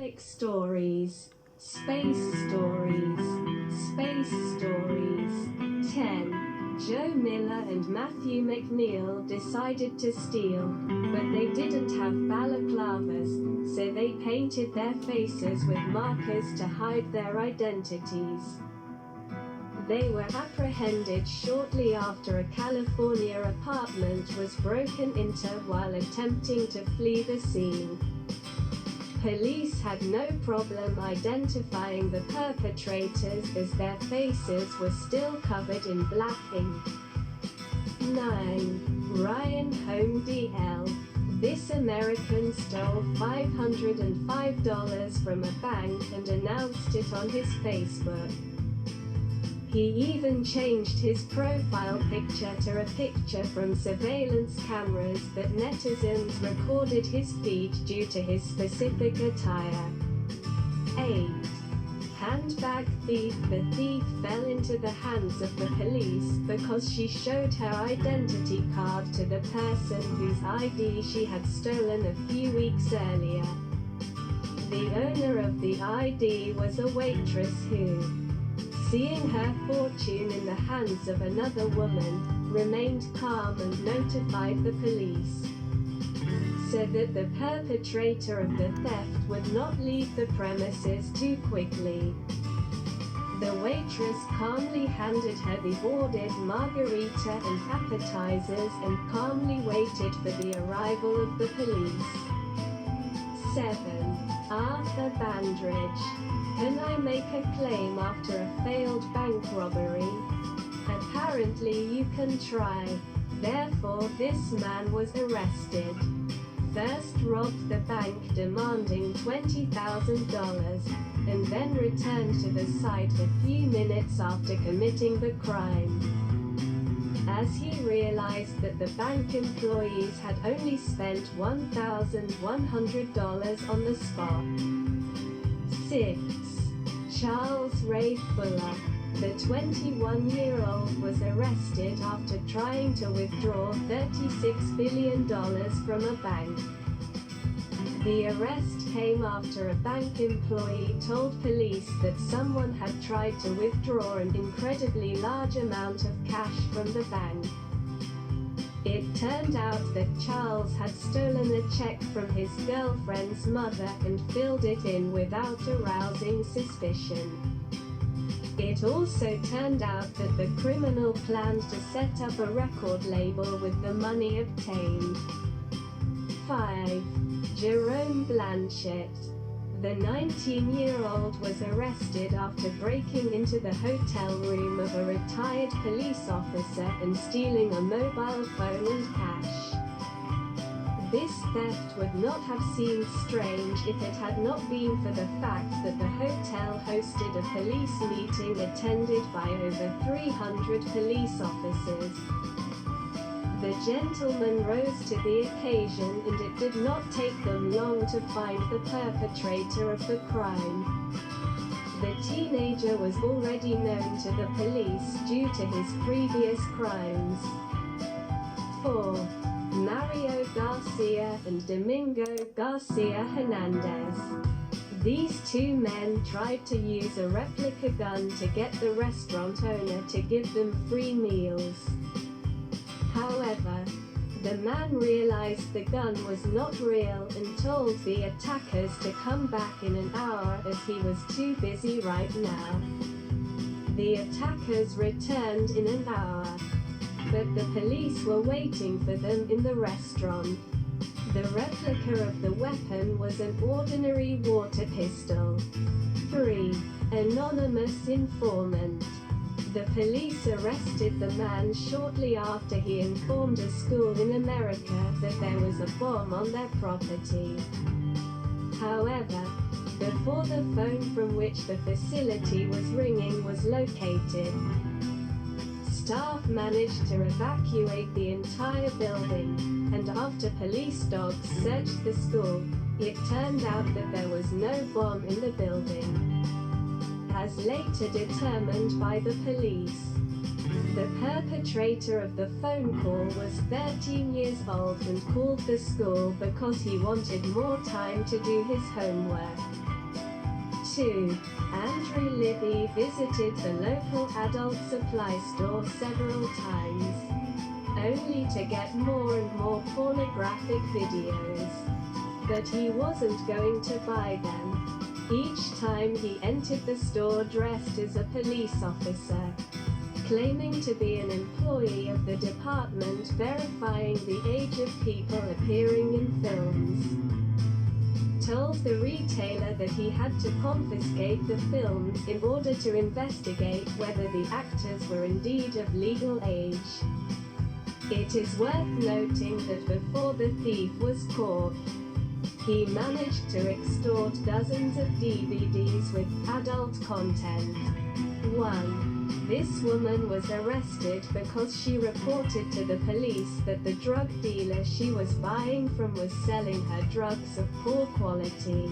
Stories, space stories, space stories. 10. Joe Miller and Matthew McNeil decided to steal, but they didn't have balaclavas, so they painted their faces with markers to hide their identities. They were apprehended shortly after a California apartment was broken into while attempting to flee the scene. Police had no problem identifying the perpetrators as their faces were still covered in black ink. 9. Ryan Home DL. This American stole $505 from a bank and announced it on his Facebook. He even changed his profile picture to a picture from surveillance cameras that netizens recorded his feet due to his specific attire. 8. Handbag thief. The thief fell into the hands of the police because she showed her identity card to the person whose ID she had stolen a few weeks earlier. The owner of the ID was a waitress who, seeing her fortune in the hands of another woman, remained calm and notified the police, so that the perpetrator of the theft would not leave the premises too quickly. The waitress calmly handed her the ordered margarita and appetizers and calmly waited for the arrival of the police. 7. Arthur Bandridge. Can I make a claim after a failed bank robbery? Apparently you can try. Therefore this man was arrested. First robbed the bank demanding $20,000, and then returned to the site a few minutes after committing the crime. As he realized that the bank employees had only spent $1,100 on the spot. 6. Charles Ray Fuller. The 21-year-old was arrested after trying to withdraw $36 billion from a bank. The arrest came after a bank employee told police that someone had tried to withdraw an incredibly large amount of cash from the bank. It turned out that Charles had stolen a check from his girlfriend's mother and filled it in without arousing suspicion. It also turned out that the criminal planned to set up a record label with the money obtained. 5. Jerome Blanchett. The 19-year-old was arrested after breaking into the hotel room of a retired police officer and stealing a mobile phone and cash. This theft would not have seemed strange if it had not been for the fact that the hotel hosted a police meeting attended by over 300 police officers. The gentlemen rose to the occasion, and it did not take them long to find the perpetrator of the crime. The teenager was already known to the police due to his previous crimes. 4. Mario Garcia and Domingo Garcia Hernandez. These two men tried to use a replica gun to get the restaurant owner to give them free meals. However, the man realized the gun was not real and told the attackers to come back in an hour as he was too busy right now. The attackers returned in an hour, but the police were waiting for them in the restaurant. The replica of the weapon was an ordinary water pistol. 3. Anonymous informant. The police arrested the man shortly after he informed a school in America that there was a bomb on their property. However, before the phone from which the facility was ringing was located, staff managed to evacuate the entire building, and after police dogs searched the school, it turned out that there was no bomb in the building, as later determined by the police. The perpetrator of the phone call was 13 years old and called the school because he wanted more time to do his homework. 2. Andrew Libby visited the local adult supply store several times, only to get more and more pornographic videos. But he wasn't going to buy them. Each time he entered the store dressed as a police officer, claiming to be an employee of the department verifying the age of people appearing in films. Told the retailer that he had to confiscate the films in order to investigate whether the actors were indeed of legal age. It is worth noting that before the thief was caught, he managed to extort dozens of DVDs with adult content. 1. This woman was arrested because she reported to the police that the drug dealer she was buying from was selling her drugs of poor quality.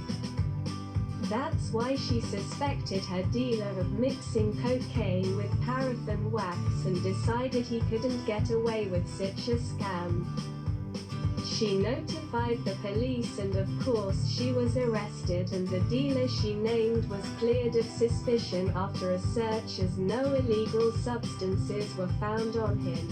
That's why she suspected her dealer of mixing cocaine with paraffin wax and decided he couldn't get away with such a scam. She notified the police and of course she was arrested, and the dealer she named was cleared of suspicion after a search as no illegal substances were found on him.